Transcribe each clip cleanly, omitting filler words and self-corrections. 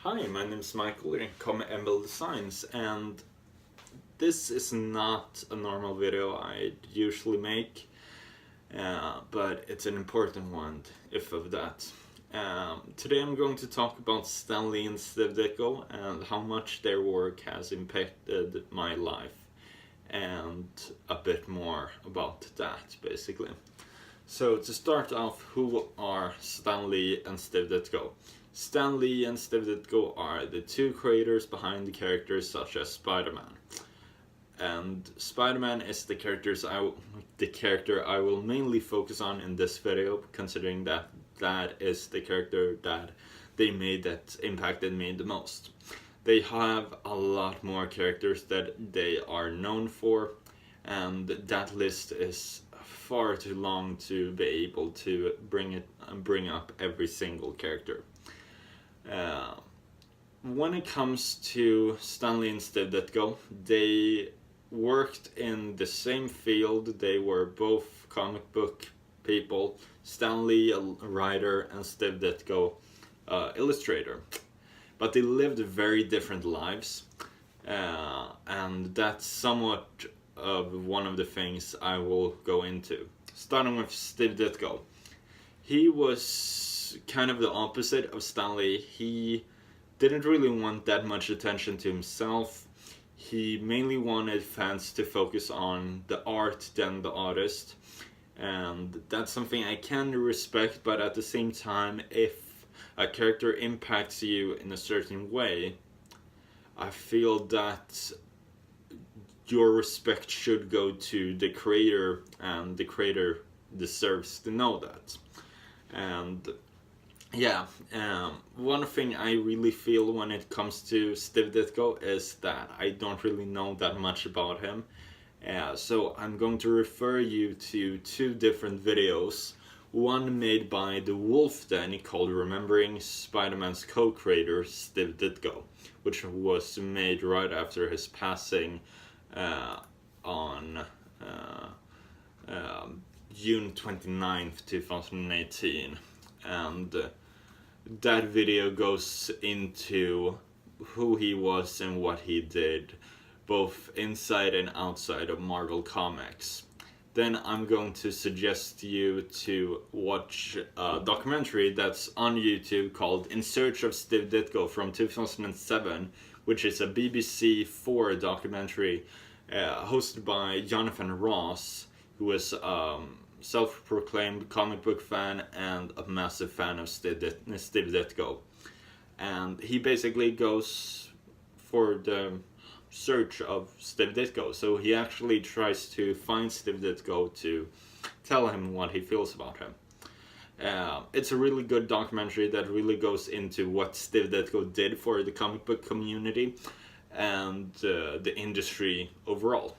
Hi, my name is Michael in ML Designs, and this is not a normal video I usually make, but it's an important one, if of that. Today I'm going to talk about Stanley and Steve Ditko and how much their work has impacted my life, and a bit more about that, basically. So to start off, who are Stanley and Steve Ditko? Stanley and Steve Ditko are the two creators behind the characters such as Spiderman. And Spiderman is the character I will mainly focus on in this video, considering that is the character that they made that impacted me the most. They have a lot more characters that they are known for, and that list is far too long to be able to bring up every single character. When it comes to Stanley and Steve Ditko, they worked in the same field. They were both comic book people. Stanley, a writer, and Steve Ditko, illustrator. But they lived very different lives, and that's somewhat of one of the things I will go into. Starting with Steve Ditko. He was kind of the opposite of Stanley. He didn't really want that much attention to himself. He mainly wanted fans to focus on the art than the artist, and that's something I can respect, but at the same time, if a character impacts you in a certain way, I feel that your respect should go to the creator, and the creator deserves to know that. And yeah, one thing I really feel when it comes to Steve Ditko is that I don't really know that much about him. So I'm going to refer you to two different videos. One made by the Wolf Den called Remembering Spider-Man's co-creator Steve Ditko, which was made right after his passing on June 29th, 2018. And that video goes into who he was and what he did, both inside and outside of Marvel Comics. Then I'm going to suggest you to watch a documentary that's on YouTube called In Search of Steve Ditko from 2007, which is a BBC 4 documentary hosted by Jonathan Ross, who is self-proclaimed comic book fan and a massive fan of Steve Ditko. And he basically goes for the search of Steve Ditko. So he actually tries to find Steve Ditko to tell him what he feels about him. It's a really good documentary that really goes into what Steve Ditko did for the comic book community and the industry overall.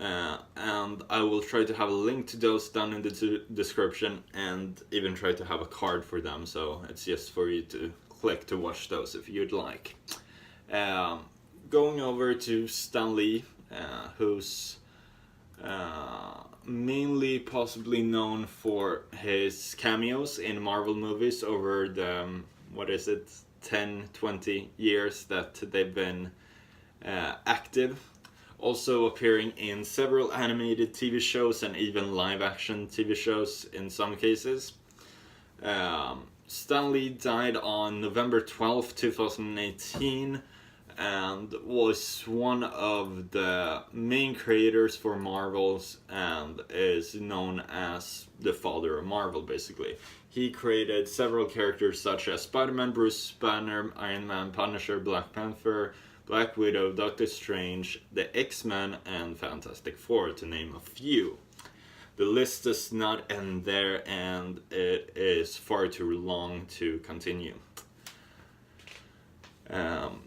And I will try to have a link to those down in the description, and even try to have a card for them, so it's just for you to click to watch those if you'd like. Going over to Stanley, who's mainly possibly known for his cameos in Marvel movies over the 10-20 years that they've been active. Also appearing in several animated TV shows and even live-action TV shows in some cases. Stanley died on November 12, 2018, and was one of the main creators for Marvels and is known as the father of Marvel, basically. He created several characters such as Spiderman, Bruce Banner, Iron Man, Punisher, Black Panther, Black Widow, Doctor Strange, the X-Men, and Fantastic Four, to name a few. The list does not end there, and it is far too long to continue. As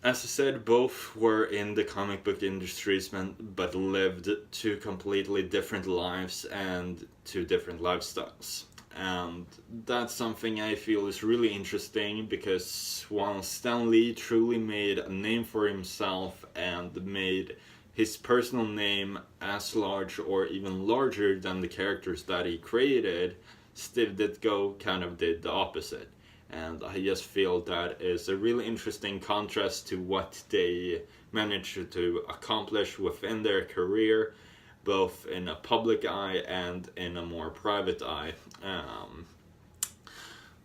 I said, both were in the comic book industries, but lived two completely different lives and two different lifestyles. And that's something I feel is really interesting, because while Stan Lee truly made a name for himself and made his personal name as large or even larger than the characters that he created, Steve Ditko kind of did the opposite. and I just feel that is a really interesting contrast to what they managed to accomplish within their career, both in a public eye and in a more private eye.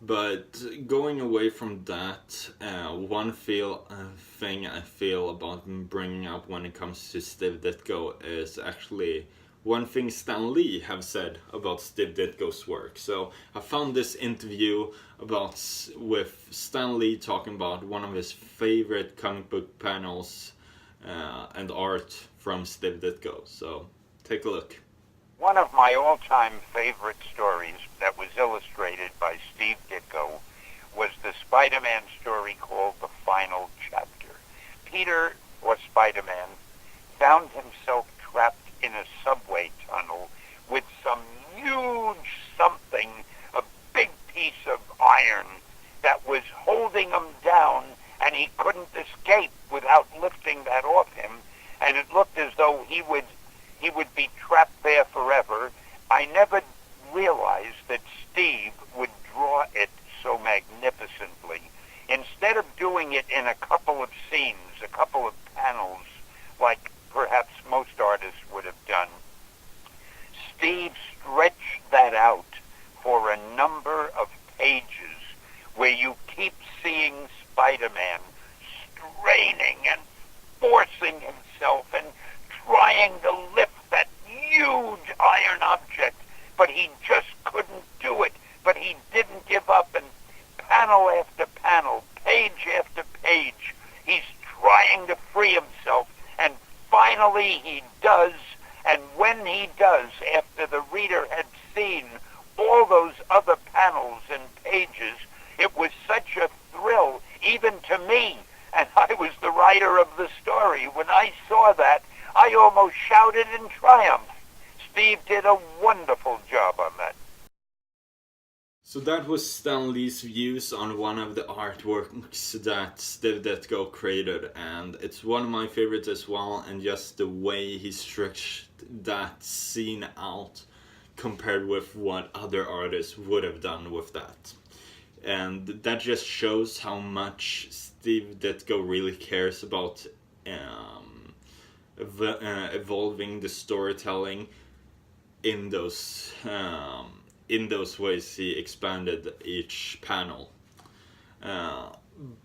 But going away from that, one thing I feel about bringing up when it comes to Steve Ditko is actually one thing Stan Lee have said about Steve Ditko's work. So I found this interview with Stan Lee talking about one of his favorite comic book panels and art from Steve Ditko. So take a look. One of my all-time favorite stories that was illustrated by Steve Ditko was the Spiderman story called The Final Chapter. Peter, or Spiderman, found himself trapped in a subway tunnel with some huge something, a big piece of iron that was holding him down, and he couldn't escape without lifting that off him, and it looked as though he would be trapped there forever. I never realized that Steve would draw it so magnificently. Instead of doing it in a couple of scenes, a couple of panels, like perhaps most artists would have done, Steve stretched that out for a number of pages where you keep seeing Spider-Man straining and forcing himself and trying to lift that huge iron object, but he just couldn't do it. But he didn't give up, and panel after panel, page after page, he's trying to free himself, and finally he does, and when he does, after the reader had seen all those other panels and pages, it was such a thrill, even to me, and I was the writer of the story. When I saw that, I almost shouted in triumph. Steve did a wonderful job on that. So that was Stan Lee's views on one of the artworks that Steve Ditko created, and it's one of my favorites as well, and just the way he stretched that scene out compared with what other artists would have done with that. And that just shows how much Steve Ditko really cares about evolving the storytelling in those ways he expanded each panel.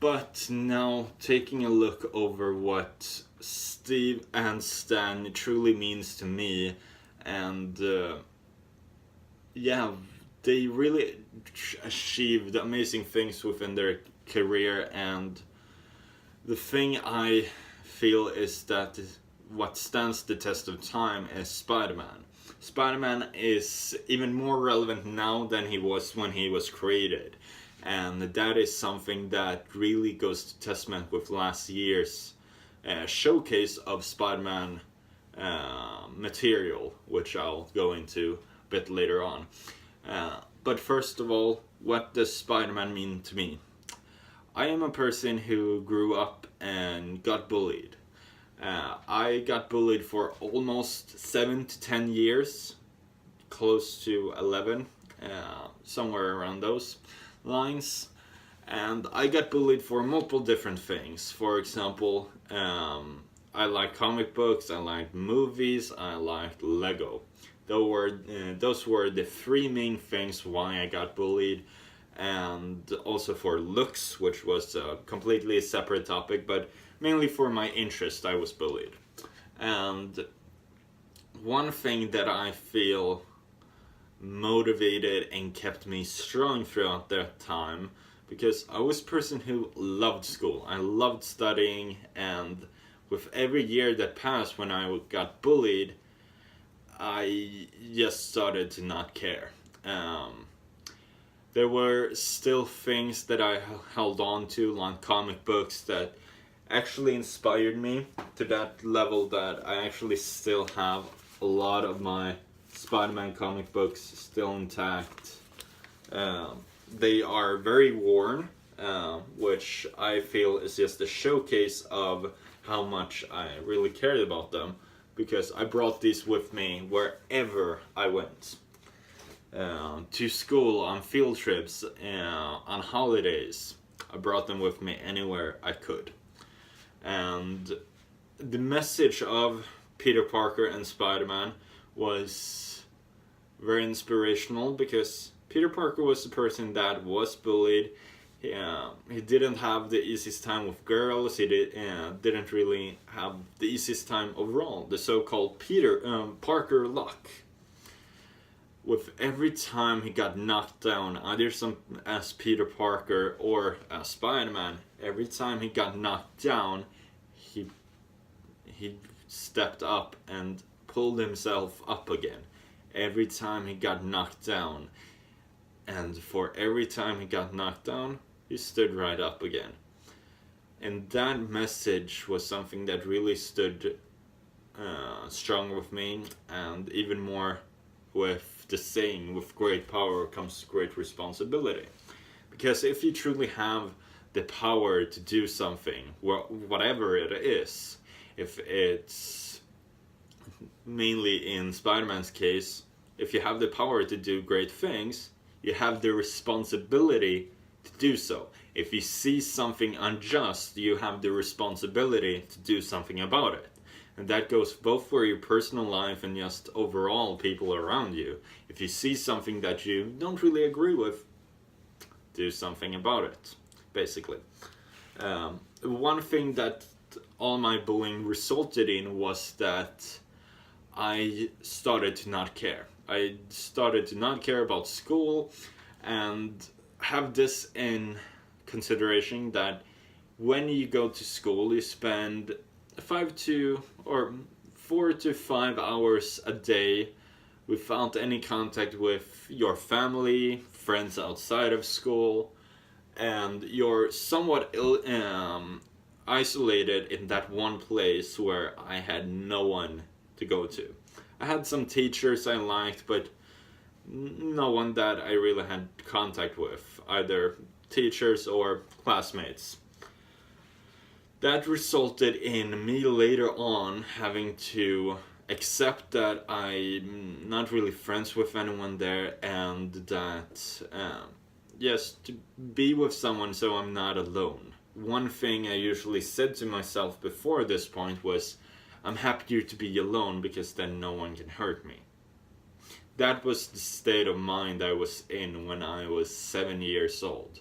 But now taking a look over what Steve and Stan truly means to me, and they really achieved amazing things within their career, and the thing I feel is that what stands the test of time is Spider-Man. Spider-Man is even more relevant now than he was when he was created, and that is something that really goes to testament with last year's showcase of Spider-Man material, which I'll go into a bit later on. But first of all, what does Spider-Man mean to me? I am a person who grew up and got bullied. I got bullied for almost 7 to 10 years, close to 11, somewhere around those lines. And I got bullied for multiple different things. For example, I like comic books, I like movies, I liked Lego. Those were the three main things why I got bullied, and also for looks, which was a completely separate topic, but mainly for my interest I was bullied. And one thing that I feel motivated and kept me strong throughout that time, because I was a person who loved school, I loved studying, and with every year that passed when I got bullied, I just started to not care. There were still things that I held on to, like comic books, that actually inspired me to that level that I actually still have a lot of my Spider-Man comic books still intact. They are very worn, which I feel is just a showcase of how much I really cared about them, because I brought these with me wherever I went. to school, on field trips, on holidays. I brought them with me anywhere I could. And the message of Peter Parker and Spider-Man was very inspirational, because Peter Parker was the person that was bullied. He didn't have the easiest time with girls. He didn't really have the easiest time overall. The so-called Parker luck. With every time he got knocked down, either as Peter Parker or as Spider-Man, every time he got knocked down, he stepped up and pulled himself up again. Every time he got knocked down, and for every time he got knocked down, he stood right up again. And that message was something that really stood strong with me, and even more with the saying, with great power comes great responsibility. Because if you truly have the power to do something, whatever it is, if it's mainly in Spider-Man's case, if you have the power to do great things, you have the responsibility to do so. If you see something unjust, you have the responsibility to do something about it. And that goes both for your personal life and just overall people around you. If you see something that you don't really agree with, do something about it, basically. One thing that all my bullying resulted in was that I started to not care. I started to not care about school, and have this in consideration that when you go to school, you spend 4 to 5 hours a day without any contact with your family, friends outside of school, and you're somewhat isolated in that one place where I had no one to go to. I had some teachers I liked, but no one that I really had contact with, either teachers or classmates. That resulted in me later on having to accept that I'm not really friends with anyone there, and that yes, to be with someone so I'm not alone. One thing I usually said to myself before this point was, I'm happier to be alone because then no one can hurt me. That was the state of mind I was in when I was 7 years old.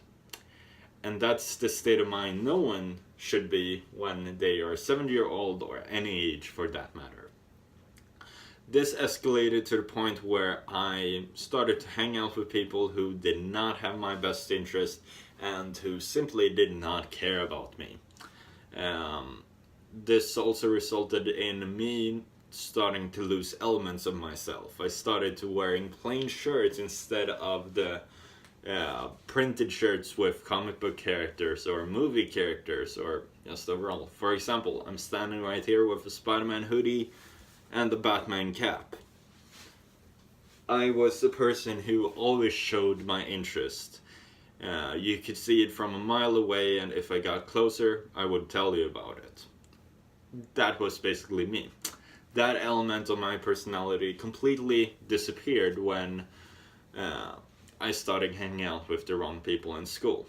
And that's the state of mind no one should be when they are 7-year-old, or any age for that matter. This escalated to the point where I started to hang out with people who did not have my best interest and who simply did not care about me. This also resulted in me starting to lose elements of myself. I started to wearing plain shirts instead of the printed shirts with comic book characters or movie characters, or just overall. For example, I'm standing right here with a Spider-Man hoodie and a Batman cap. I was the person who always showed my interest. You could see it from a mile away, and if I got closer, I would tell you about it. That was basically me. That element of my personality completely disappeared when I started hanging out with the wrong people in school.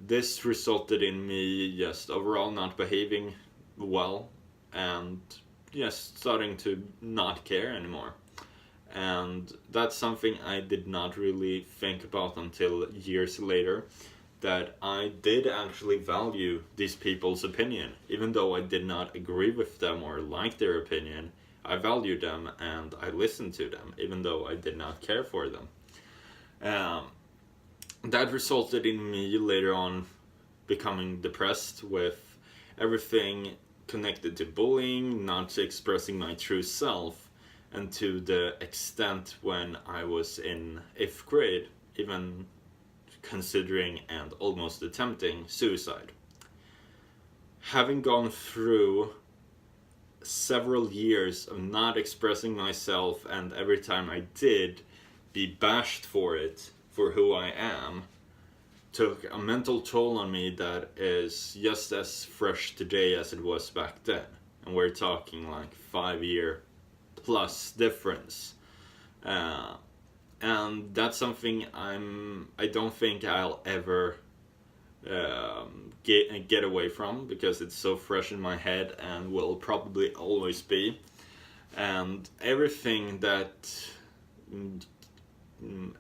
This resulted in me just overall not behaving well, and just starting to not care anymore. And that's something I did not really think about until years later, that I did actually value these people's opinion. Even though I did not agree with them or like their opinion, I valued them and I listened to them, even though I did not care for them. That resulted in me later on becoming depressed with everything connected to bullying, not expressing my true self, and to the extent when I was in 8th grade, even considering and almost attempting suicide. Having gone through several years of not expressing myself, and every time I did, be bashed for it, for who I am, took a mental toll on me that is just as fresh today as it was back then. And we're talking like 5-year plus difference. and that's something I don't think I'll ever get away from, because it's so fresh in my head and will probably always be. And everything that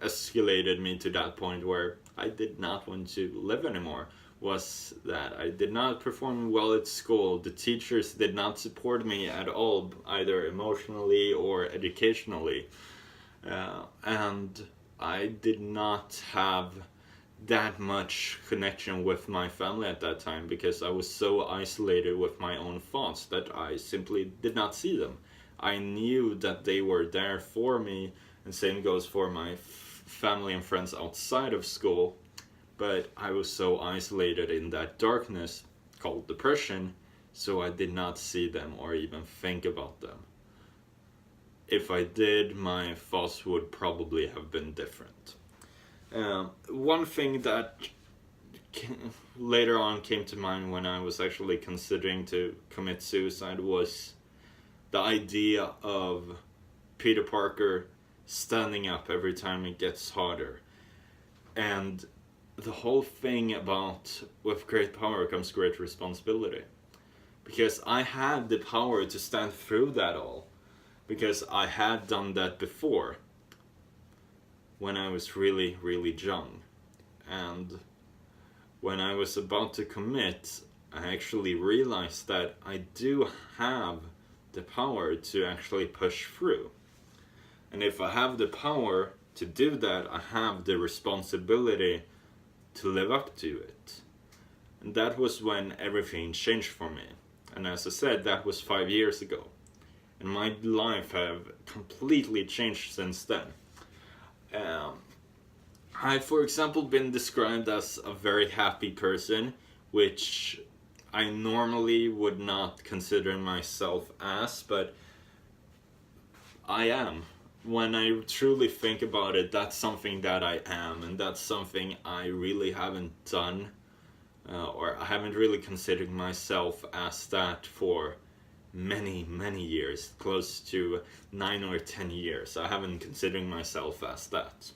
escalated me to that point where I did not want to live anymore was that I did not perform well at school. The teachers did not support me at all, either emotionally or educationally. And I did not have that much connection with my family at that time, because I was so isolated with my own thoughts that I simply did not see them. I knew that they were there for me, and same goes for my family and friends outside of school, but I was so isolated in that darkness called depression, so I did not see them or even think about them. If I did, my thoughts would probably have been different. One thing that later on came to mind when I was actually considering to commit suicide was the idea of Peter Parker standing up every time it gets harder. And the whole thing about with great power comes great responsibility. Because I had the power to stand through that all. Because I had done that before. When I was really, really young. And when I was about to commit, I actually realized that I do have the power to actually push through. And if I have the power to do that, I have the responsibility to live up to it. And that was when everything changed for me. And as I said, that was 5 years ago. And my life have completely changed since then. I've, for example, been described as a very happy person, which I normally would not consider myself as, but I am. When I truly think about it, that's something that I am, and that's something I really haven't done, or I haven't really considered myself as that for many, many years, close to 9 or 10 years. I haven't considered myself as that.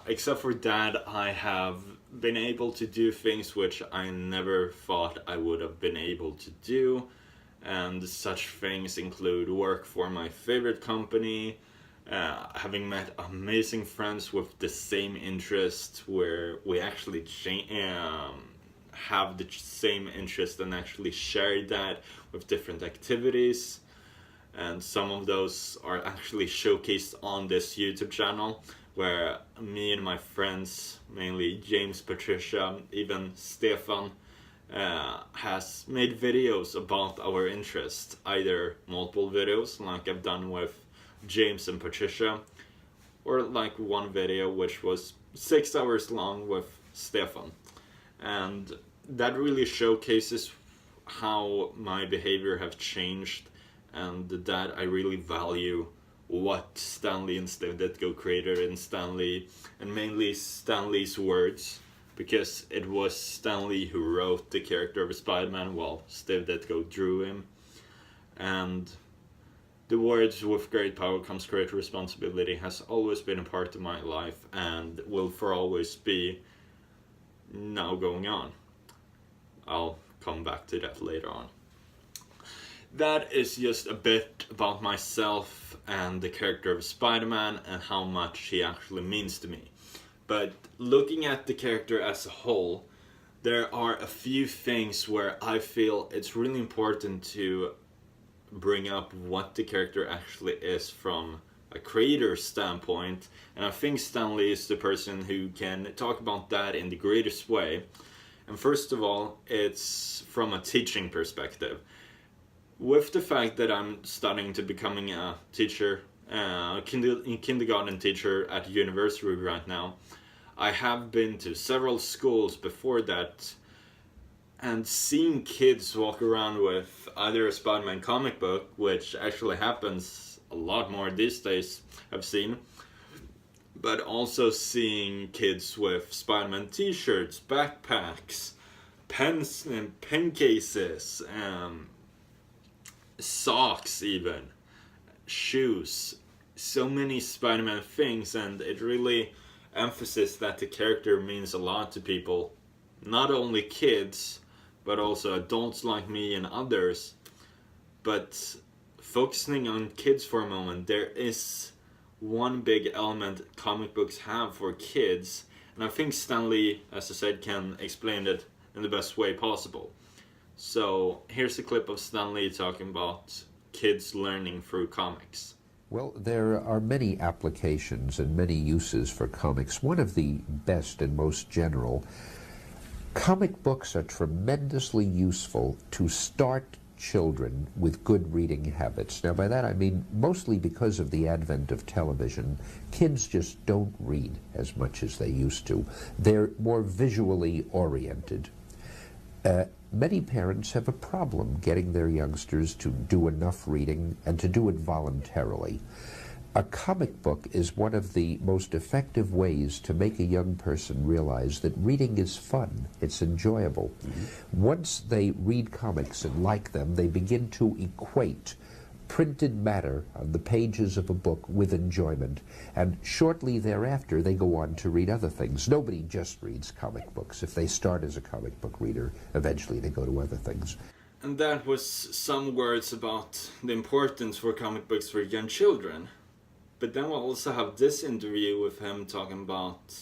Except for that, I have been able to do things which I never thought I would have been able to do. And such things include work for my favorite company, having met amazing friends with the same interest, where we actually have the same interest and actually share that with different activities. And some of those are actually showcased on this YouTube channel, where me and my friends, mainly James, Patricia, even Stefan, has made videos about our interest, either multiple videos like I've done with James and Patricia, or like one video which was 6 hours long with Stefan. And that really showcases how my behavior have changed, and that I really value what Stanley and Steve Ditko created in Stanley, and mainly Stanley's words, because it was Stanley who wrote the character of Spiderman while Steve Ditko drew him. And the words "with great power comes great responsibility" has always been a part of my life, and will for always be now going on. I'll come back to that later on. That is just a bit about myself and the character of Spider-Man and how much he actually means to me. But looking at the character as a whole, there are a few things where I feel it's really important to bring up what the character actually is from a creator's standpoint. And I think Stanley is the person who can talk about that in the greatest way. And first of all, it's from a teaching perspective. With the fact that I'm studying to becoming a teacher, kindergarten teacher at university right now, I have been to several schools before that, and seeing kids walk around with either a Spider-Man comic book, which actually happens a lot more these days, I've seen, but also seeing kids with Spider-Man t-shirts, backpacks, pens and pen cases, socks even, shoes, so many Spider-Man things, and it really emphasizes that the character means a lot to people, not only kids, but also adults like me and others. But focusing on kids for a moment, there is one big element comic books have for kids, and I think Stanley, as I said, can explain it in the best way possible. So here's a clip of Stanley talking about kids learning through comics. Well, there are many applications and many uses for comics. One of the best and most general, comic books are tremendously useful to start children with good reading habits. Now, by that I mean mostly because of the advent of television, kids just don't read as much as they used to. They're more visually oriented. Many parents have a problem getting their youngsters to do enough reading and to do it voluntarily. A comic book is one of the most effective ways to make a young person realize that reading is fun, it's enjoyable. Once they read comics and like them, they begin to equate printed matter on the pages of a book with enjoyment, and shortly thereafter they go on to read other things. Nobody just reads comic books. If they start as a comic book reader, eventually they go to other things. And that was some words about the importance for comic books for young children. But then we'll also have this interview with him talking about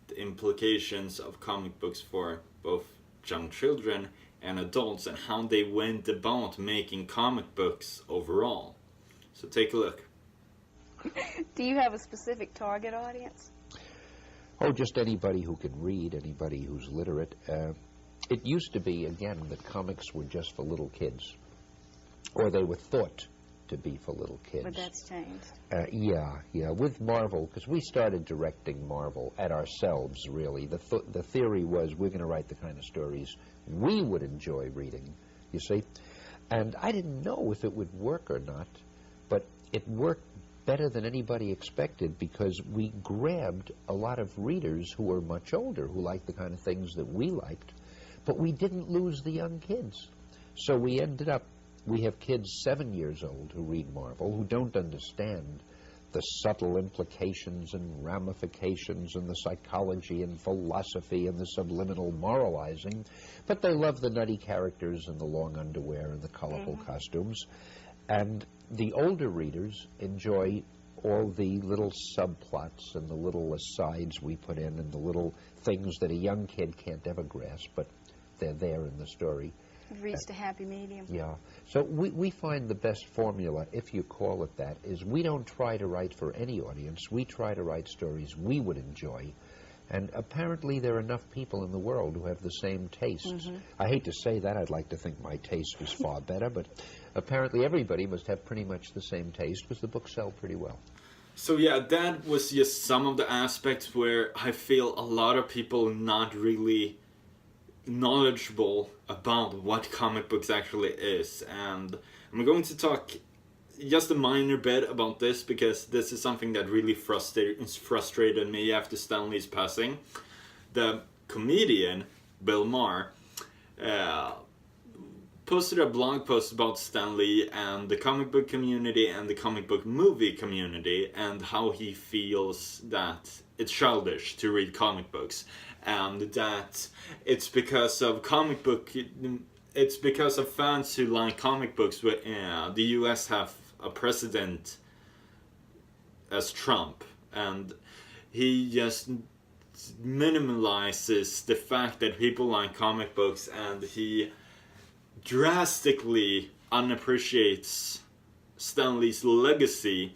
the implications of comic books for both young children and adults, and how they went about making comic books overall. So take a look. Do you have a specific target audience? Oh, just anybody who can read, anybody who's literate. It used to be, again, that comics were just for little kids, or they were thought to be for little kids. But that's changed. Yeah, with Marvel, because we started directing Marvel at ourselves, really. The theory was we're going to write the kind of stories we would enjoy reading, you see. And I didn't know if it would work or not, but it worked better than anybody expected, because we grabbed a lot of readers who were much older, who liked the kind of things that we liked, but we didn't lose the young kids. So we ended up, we have kids 7 years old who read Marvel, who don't understand the subtle implications and ramifications and the psychology and philosophy and the subliminal moralizing, but they love the nutty characters and the long underwear and the colorful costumes. And the older readers enjoy all the little subplots and the little asides we put in and the little things that a young kid can't ever grasp, but they're there in the story. We've reached a happy medium. Yeah. So we find the best formula, if you call it that, is we don't try to write for any audience. We try to write stories we would enjoy. And apparently there are enough people in the world who have the same tastes. I hate to say that. I'd like to think my taste was far better, but apparently everybody must have pretty much the same taste, because the books sell pretty well. So yeah, that was just some of the aspects where I feel a lot of people not really knowledgeable about what comic books actually is, and I'm going to talk just a minor bit about this, because this is something that really frustrated me after Stanley's passing. The comedian Bill Maher posted a blog post about Stanley and the comic book community and the comic book movie community, and how he feels that it's childish to read comic books, and that it's because of it's because of fans who like comic books. The US have a president as Trump, and he just minimalizes the fact that people like comic books, and he drastically unappreciates Stanley's legacy,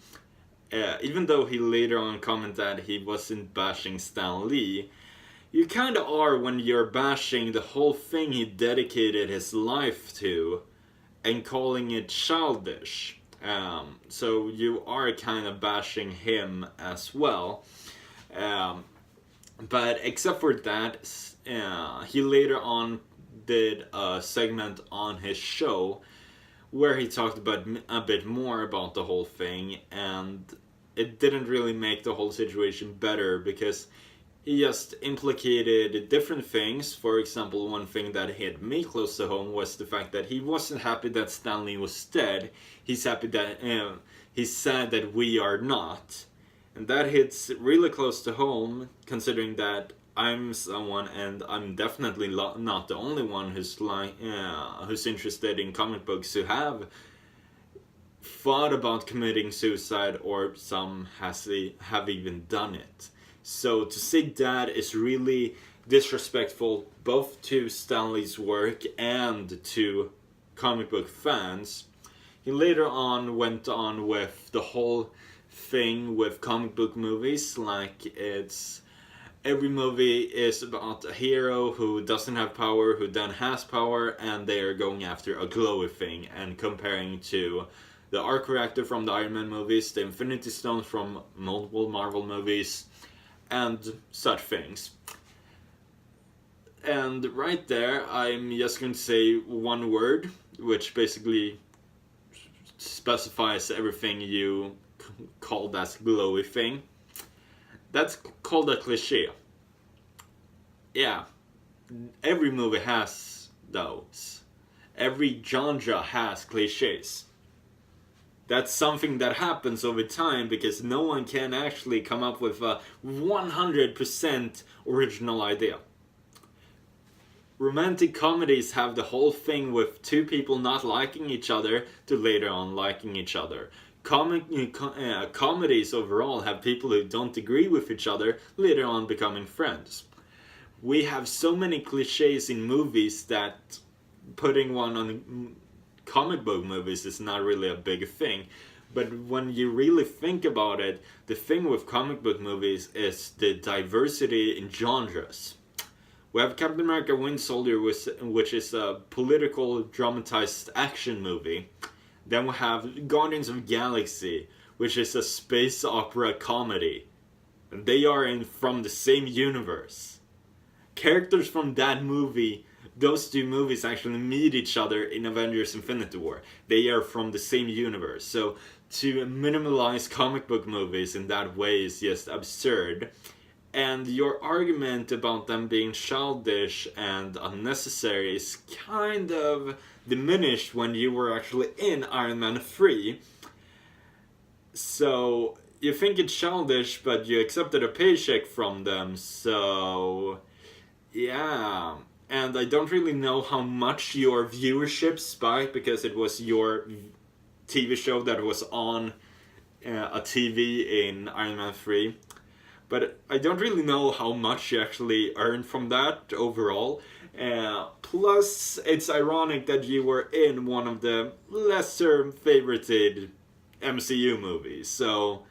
even though he later on commented that he wasn't bashing Stan Lee. You kind of are when you're bashing the whole thing he dedicated his life to and calling it childish. So you are kind of bashing him as well. But except for that, he later on did a segment on his show where he talked about a bit more about the whole thing, and it didn't really make the whole situation better, because he just implicated different things. For example, one thing that hit me close to home was the fact that he wasn't happy that Stanley was dead. He's happy that he's sad that we are not, and that hits really close to home, considering that I'm someone, and I'm definitely not the only one who's interested in comic books, who have thought about committing suicide, or some have even done it. So to say that is really disrespectful both to Stanley's work and to comic book fans. He later on went on with the whole thing with comic book movies, like every movie is about a hero who doesn't have power, who then has power, and they are going after a glowy thing, and comparing to the arc reactor from the Iron Man movies, the Infinity Stones from multiple Marvel movies, and such things. And right there, I'm just going to say one word, which basically specifies everything you call that glowy thing. That's called a cliche. Yeah, every movie has those. Every genre has cliches. That's something that happens over time, because no one can actually come up with a 100% original idea. Romantic comedies have the whole thing with two people not liking each other to later on liking each other. Comedies overall have people who don't agree with each other later on becoming friends. We have so many cliches in movies that putting one on comic book movies is not really a big thing. But when you really think about it, the thing with comic book movies is the diversity in genres. We have Captain America Winter Soldier, which is a political dramatized action movie. Then we have Guardians of the Galaxy, which is a space opera comedy. And they are from the same universe. Characters from that movie, those two movies actually meet each other in Avengers Infinity War. They are from the same universe. So to minimalize comic book movies in that way is just absurd. And your argument about them being childish and unnecessary is kind of diminished when you were actually in Iron Man 3. So you think it's childish, but you accepted a paycheck from them, so yeah. And I don't really know how much your viewership spiked, because it was your TV show that was on a TV in Iron Man 3. But I don't really know how much you actually earned from that overall. Plus, it's ironic that you were in one of the lesser favorited MCU movies. So,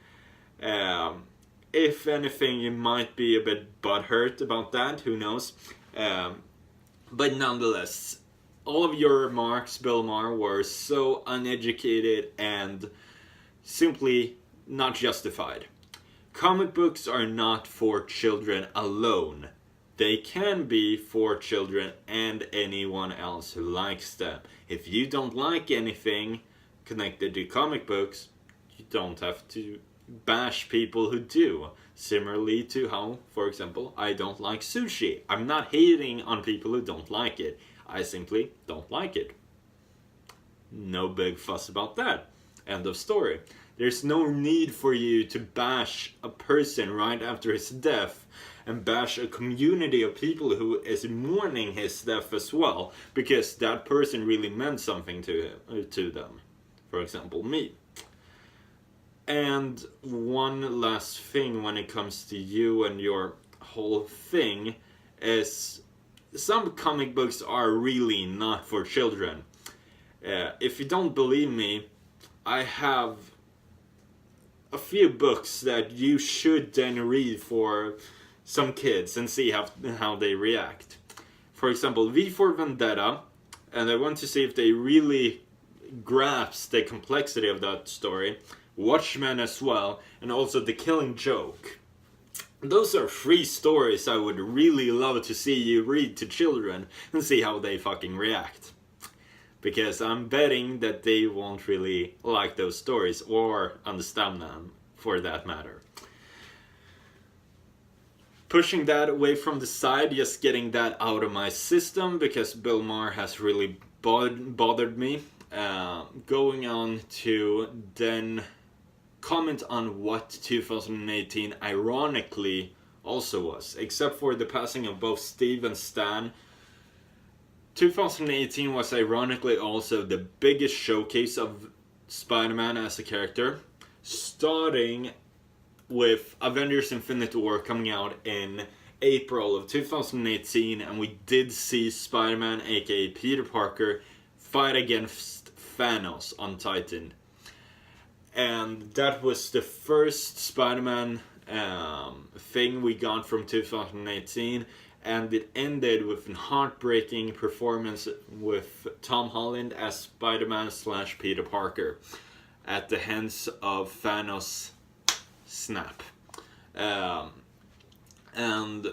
if anything, you might be a bit butthurt about that. Who knows? But nonetheless, all of your remarks, Bill Maher, were so uneducated and simply not justified. Comic books are not for children alone. They can be for children and anyone else who likes them. If you don't like anything connected to comic books, you don't have to bash people who do. Similarly to how, for example, I don't like sushi. I'm not hating on people who don't like it. I simply don't like it. No big fuss about that. End of story. There's no need for you to bash a person right after his death and bash a community of people who is mourning his death as well, because that person really meant something to them. For example, me. And one last thing when it comes to you and your whole thing is some comic books are really not for children. If you don't believe me, I have a few books that you should then read for some kids and see how they react. For example, V for Vendetta, and I want to see if they really grasp the complexity of that story. Watchmen as well, and also The Killing Joke. Those are 3 stories I would really love to see you read to children and see how they fucking react. Because I'm betting that they won't really like those stories or understand them, for that matter. pushing that away from the side, just getting that out of my system, because Bill Maher has really bothered me. Going on to then comment on what 2018 ironically also was. Except for the passing of both Steve and Stan, 2018 was ironically also the biggest showcase of Spider-Man as a character, starting with Avengers Infinity War coming out in April of 2018, and we did see Spider-Man, aka Peter Parker, fight against Thanos on Titan. And that was the first Spider-Man thing we got from 2018, and it ended with a heartbreaking performance with Tom Holland as Spider-Man / Peter Parker at the hands of Thanos' snap. And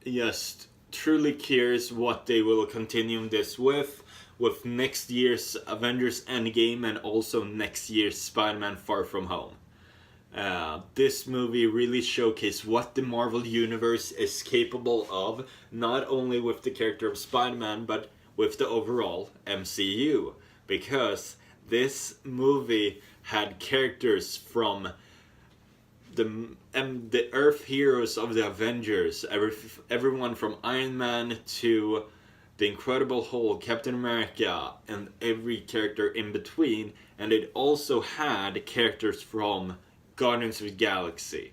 just truly curious what they will continue this with next year's Avengers Endgame and also next year's Spider-Man Far From Home. This movie really showcased what the Marvel Universe is capable of, not only with the character of Spider-Man, but with the overall MCU. Because this movie had characters from the Earth heroes of the Avengers, everyone from Iron Man to the Incredible Hulk, Captain America, and every character in between. And it also had characters from Guardians of the Galaxy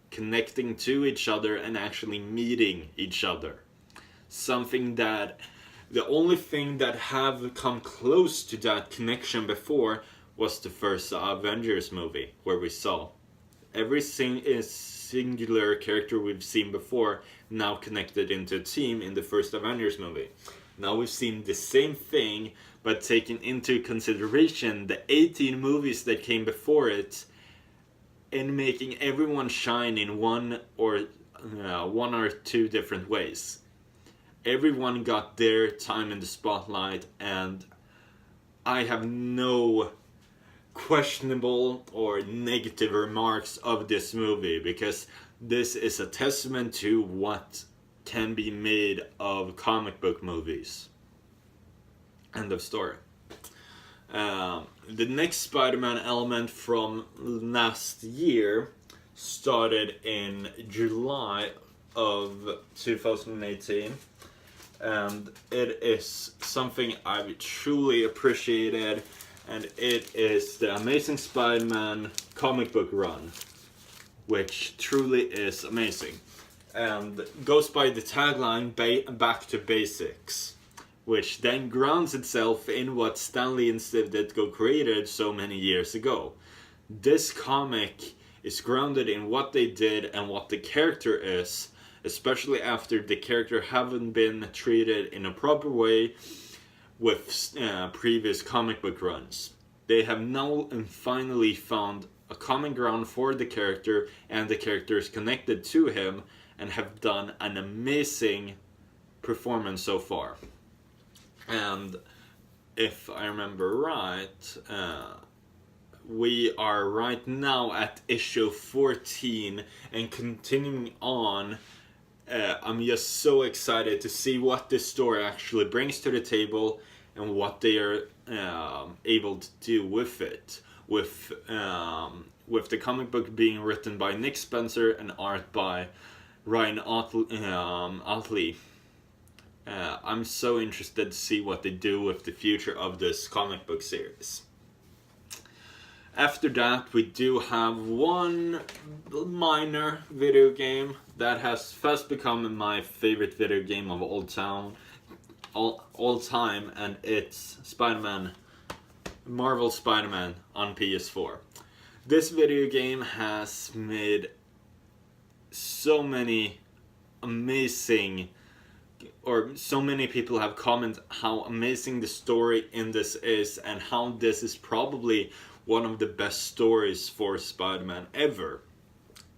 connecting to each other and actually meeting each other. Something that the only thing that have come close to that connection before was the first Avengers movie, where we saw every singular character we've seen before now connected into a team in the first Avengers movie. Now we've seen the same thing, but taking into consideration the 18 movies that came before it, and making everyone shine in one or two different ways. Everyone got their time in the spotlight, and I have no questionable or negative remarks of this movie, because this is a testament to what can be made of comic book movies. End of story. The next Spider-Man element from last year started in July of 2018, and it is something I've truly appreciated, and it is the Amazing Spider-Man comic book run, which truly is amazing, and goes by the tagline Back to Basics, which then grounds itself in what Stanley and Steve Ditko created so many years ago. This comic is grounded in what they did and what the character is, especially after the character haven't been treated in a proper way with previous comic book runs. They have now finally found a common ground for the character and the characters connected to him, and have done an amazing performance so far. And if I remember right, we are right now at issue 14 and continuing on. I'm just so excited to see what this story actually brings to the table and what they are able to do with it. With the comic book being written by Nick Spencer and art by Ryan Otley. I'm so interested to see what they do with the future of this comic book series. After that, we do have one minor video game that has fast become my favorite video game of all time, and it's Spider-Man, Marvel Spider-Man on PS4. This video game has made so many amazing, or so many people have commented how amazing the story in this is, and how this is probably one of the best stories for Spider-Man ever.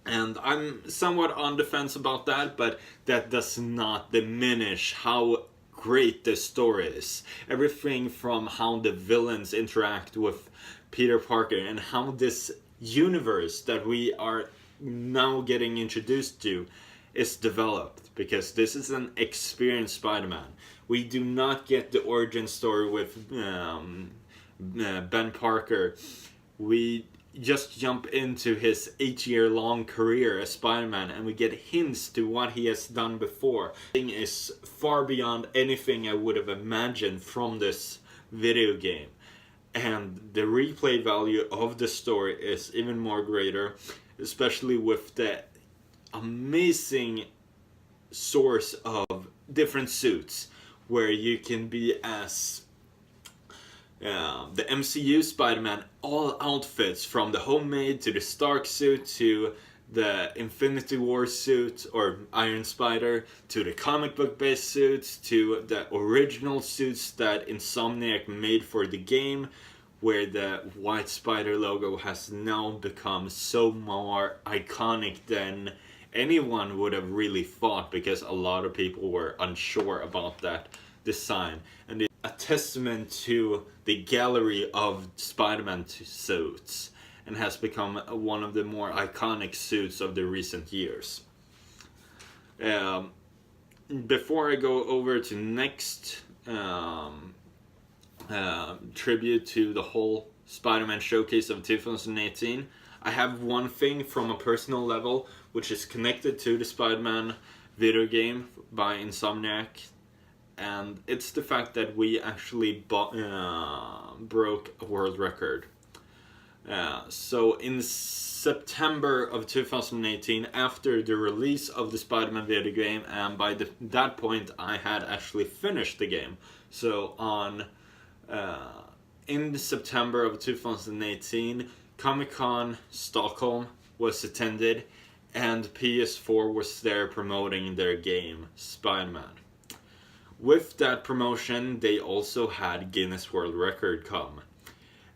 And I'm somewhat on the fence about that, but that does not diminish how great this story is. Everything from how the villains interact with Peter Parker, and how this universe that we are now getting introduced to is developed, because this is an experienced Spider-Man. We do not get the origin story with Ben Parker. We just jump into his 8-year-long career as Spider-Man, and we get hints to what he has done before. The thing is far beyond anything I would have imagined from this video game. And the replay value of the story is even more greater, especially with the amazing source of different suits, where you can be as the MCU Spider-Man, all outfits from the homemade to the Stark suit to the Infinity War suit or Iron Spider to the comic book based suits to the original suits that Insomniac made for the game, where the White Spider logo has now become so more iconic than anyone would have really thought, because a lot of people were unsure about that design. And it's a testament to the gallery of Spider-Man suits, and has become one of the more iconic suits of the recent years. Before I go over to next tribute to the whole Spider-Man showcase of 2018, I have one thing from a personal level which is connected to the Spider-Man video game by Insomniac, and it's the fact that we actually broke a world record. So in September of 2018, after the release of the Spider-Man video game, and by that point I had actually finished the game. So in September of 2018, Comic-Con Stockholm was attended, and PS4 was there promoting their game, Spider-Man. With that promotion, they also had Guinness World Record come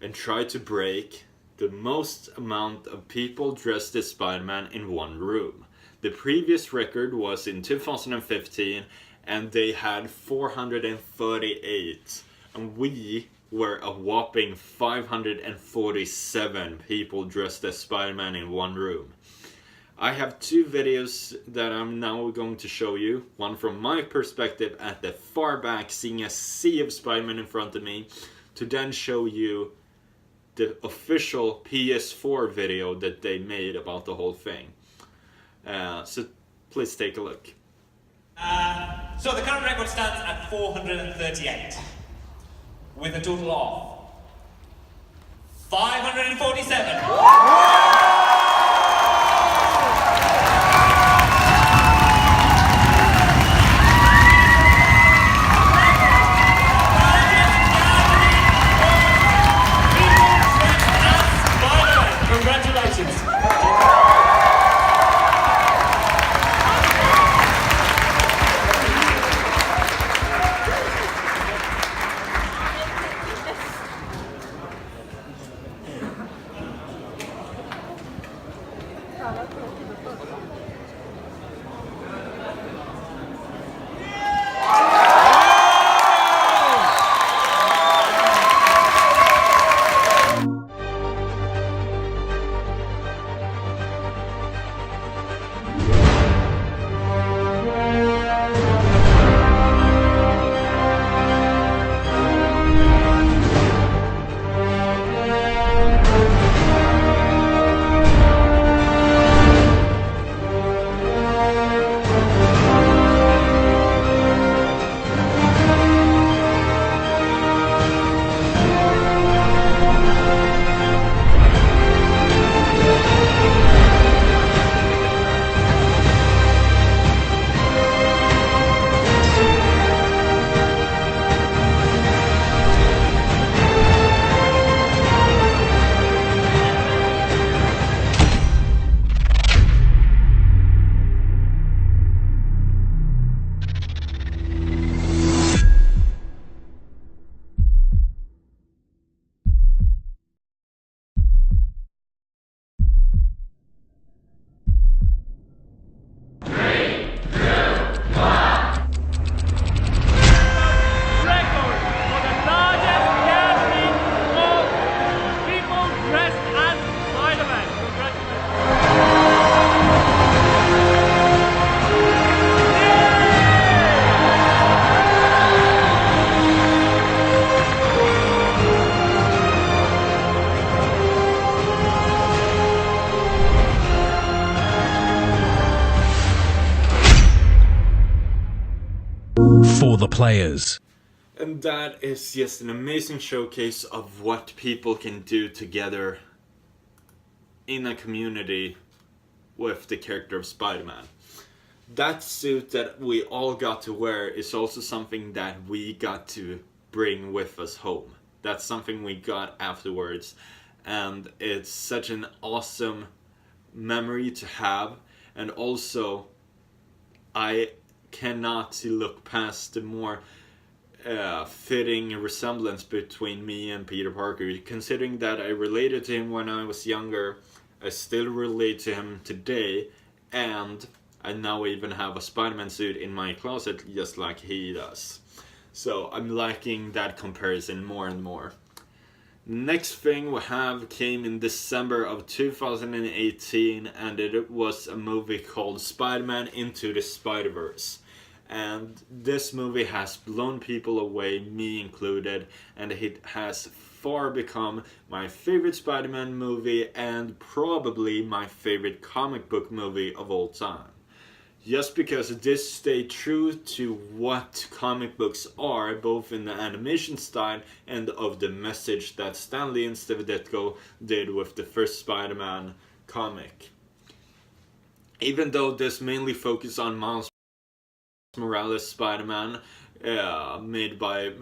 and try to break the most amount of people dressed as Spider-Man in one room. The previous record was in 2015, and they had 438, and we were a whopping 547 people dressed as Spider-Man in one room. I have two videos that I'm now going to show you. One from my perspective at the far back, seeing a sea of Spider-Man in front of me, to then show you the official PS4 video that they made about the whole thing. So please take a look. So the current record stands at 438, with a total of 547. Congratulations. players. And that is just an amazing showcase of what people can do together in a community with the character of Spider-Man. That suit that we all got to wear is also something that we got to bring with us home. That's something we got afterwards, and it's such an awesome memory to have. And also, I cannot look past the more fitting resemblance between me and Peter Parker. Considering that I related to him when I was younger, I still relate to him today, and I now even have a Spider-Man suit in my closet just like he does. So I'm liking that comparison more and more. Next thing we have came in December of 2018, and it was a movie called Spider-Man Into the Spider-Verse. And this movie has blown people away, me included, and it has far become my favorite Spider-Man movie and probably my favorite comic book movie of all time. Just because this stayed true to what comic books are, both in the animation style and of the message that Stanley and Steve Ditko did with the first Spider-Man comic. Even though this mainly focused on Miles Morales Spider-Man, made by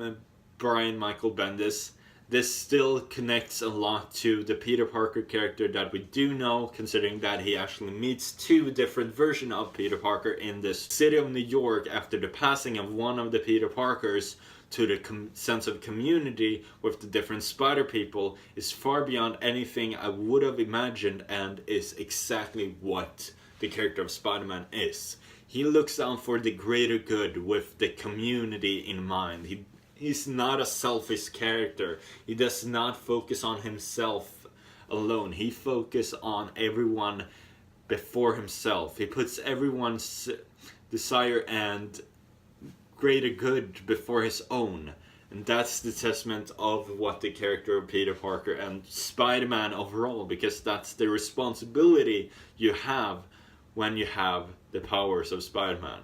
Brian Michael Bendis, this still connects a lot to the Peter Parker character that we do know, considering that he actually meets two different versions of Peter Parker in this city of New York after the passing of one of the Peter Parkers. To the sense of community with the different spider people is far beyond anything I would have imagined, and is exactly what the character of Spider-Man is. He looks out for the greater good with the community in mind. He's not a selfish character. He does not focus on himself alone. He focuses on everyone before himself. He puts everyone's desire and greater good before his own. And that's the testament of what the character of Peter Parker and Spider-Man overall, because that's the responsibility you have when you have the powers of Spider-Man.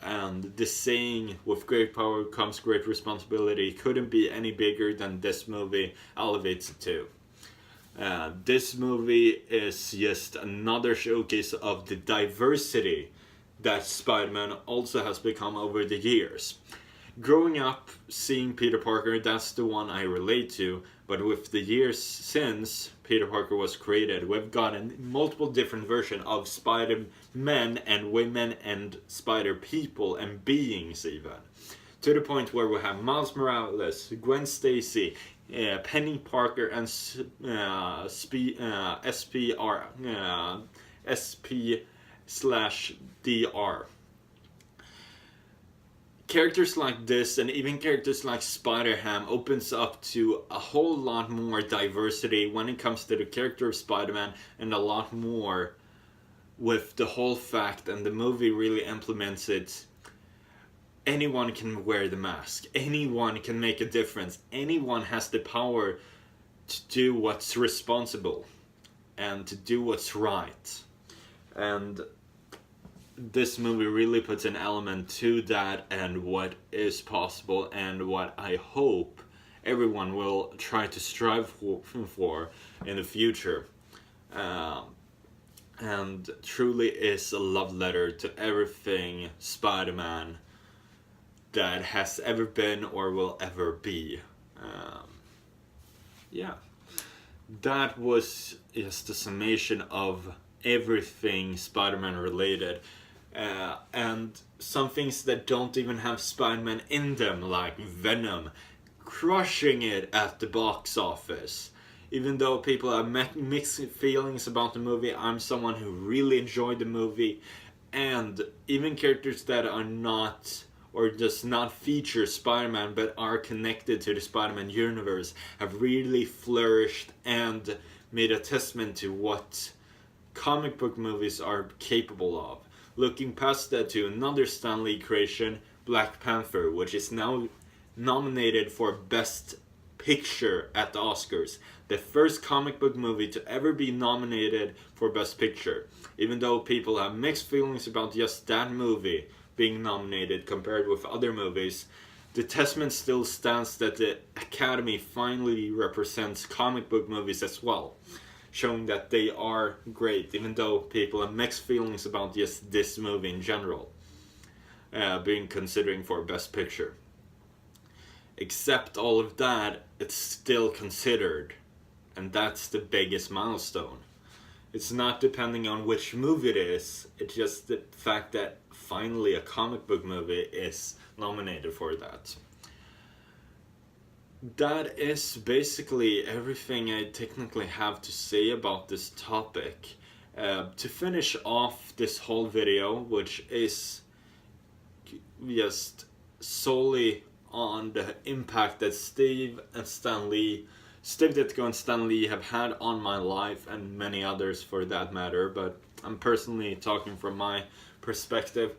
And the saying, with great power comes great responsibility, couldn't be any bigger than this movie elevates it to. This movie is just another showcase of the diversity that Spider-Man also has become over the years. Growing up, seeing Peter Parker, that's the one I relate to, but with the years since Peter Parker was created, we've gotten multiple different versions of Spider-Men and women and Spider-People and beings even. To the point where we have Miles Morales, Gwen Stacy, Penny Parker, and SP/DR. Characters like this, and even characters like Spider-Ham, opens up to a whole lot more diversity when it comes to the character of Spider-Man, and a lot more with the whole fact, and the movie really implements it. Anyone can wear the mask. Anyone can make a difference. Anyone has the power to do what's responsible and to do what's right. And this movie really puts an element to that and what is possible, and what I hope everyone will try to strive for in the future. And truly is a love letter to everything Spider-Man that has ever been or will ever be. Yeah. That was just a summation of everything Spider-Man related. And some things that don't even have Spider-Man in them, like Venom, crushing it at the box office. Even though people have mixed feelings about the movie, I'm someone who really enjoyed the movie. And even characters that are not, or does not feature Spider-Man, but are connected to the Spider-Man universe, have really flourished and made a testament to what comic book movies are capable of. Looking past that to another Stanley creation, Black Panther, which is now nominated for Best Picture at the Oscars. The first comic book movie to ever be nominated for Best Picture. Even though people have mixed feelings about just that movie, being nominated compared with other movies, the testament still stands that the Academy finally represents comic book movies as well, showing that they are great, even though people have mixed feelings about just this movie in general, being considering for Best Picture. Except all of that, it's still considered, and that's the biggest milestone. It's not depending on which movie it is, it's just the fact that finally a comic book movie is nominated for that. That is basically everything I technically have to say about this topic. To finish off this whole video, which is just solely on the impact that Steve Ditko and Stanley have had on my life, and many others for that matter, but I'm personally talking from my perspective.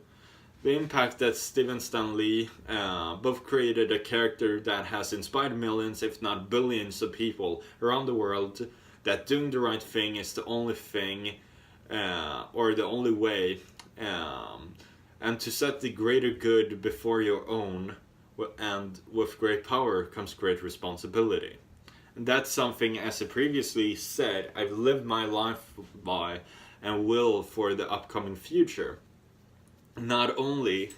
The impact that Steve and Stanley both created a character that has inspired millions, if not billions of people around the world, that doing the right thing is the only thing, or the only way, and to set the greater good before your own, and with great power comes great responsibility. And that's something, as I previously said, I've lived my life by and will for the upcoming future. Not only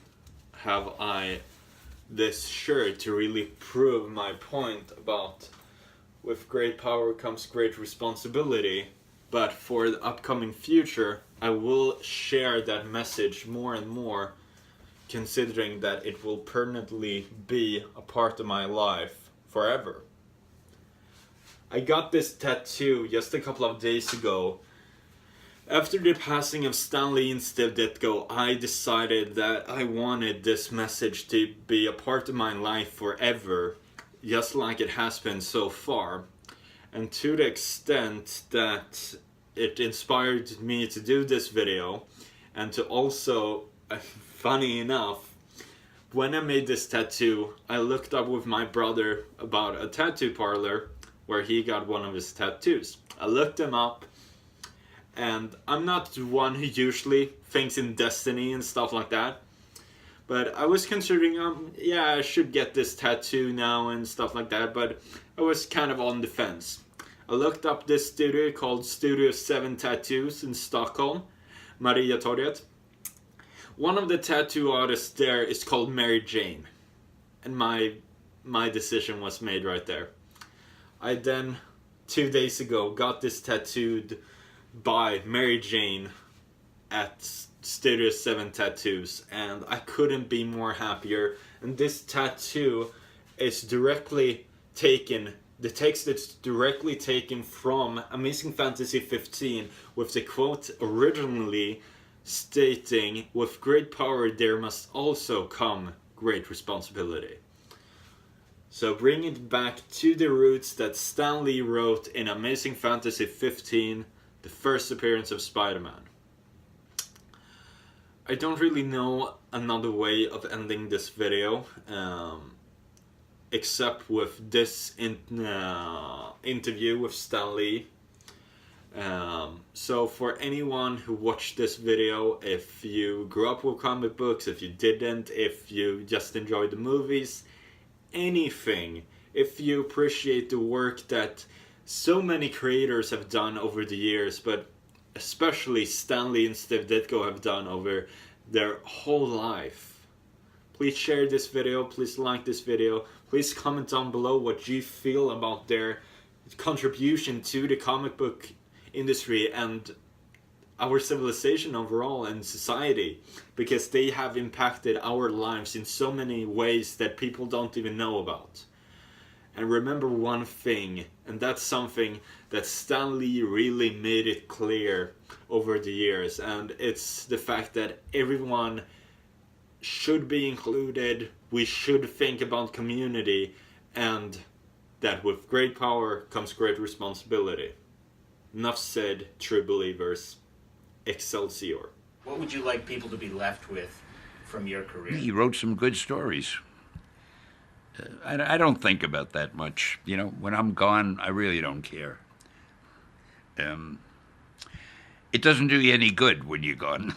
have I this shirt to really prove my point about with great power comes great responsibility, but for the upcoming future, I will share that message more and more, considering that it will permanently be a part of my life forever. I got this tattoo just a couple of days ago. After the passing of Stanley and Steve Ditko, I decided that I wanted this message to be a part of my life forever, just like it has been so far. And to the extent that it inspired me to do this video, and to also, funny enough, when I made this tattoo, I looked up with my brother about a tattoo parlor where he got one of his tattoos. I looked him up, and I'm not the one who usually thinks in destiny and stuff like that, but I was considering, yeah, I should get this tattoo now and stuff like that, but I was kind of on the fence. I looked up this studio called Studio 7 Tattoos in Stockholm, Mariatorget. One of the tattoo artists there is called Mary Jane, and my decision was made right there. I then, 2 days ago, got this tattooed by Mary Jane at Studio 7 Tattoos, and I couldn't be more happier. And this tattoo is directly taken, the text is directly taken from Amazing Fantasy 15, with the quote originally stating, "With great power there must also come great responsibility." So bring it back to the roots that Stanley wrote in Amazing Fantasy 15, the first appearance of Spiderman. I don't really know another way of ending this video, except with this interview with Stanley. So for anyone who watched this video, if you grew up with comic books, if you didn't, if you just enjoyed the movies, anything, if you appreciate the work that so many creators have done over the years, but especially Stanley and Steve Ditko have done over their whole life, please share this video, please like this video, please comment down below what you feel about their contribution to the comic book industry and our civilization overall and society, because they have impacted our lives in so many ways that people don't even know about. And remember one thing, and that's something that Stanley really made it clear over the years, and it's the fact that everyone should be included, we should think about community, and that with great power comes great responsibility. Enough said, true believers. Excelsior. What would you like people to be left with from your career? He wrote some good stories. I don't think about that much. You know, when I'm gone, I really don't care. It doesn't do you any good when you're gone.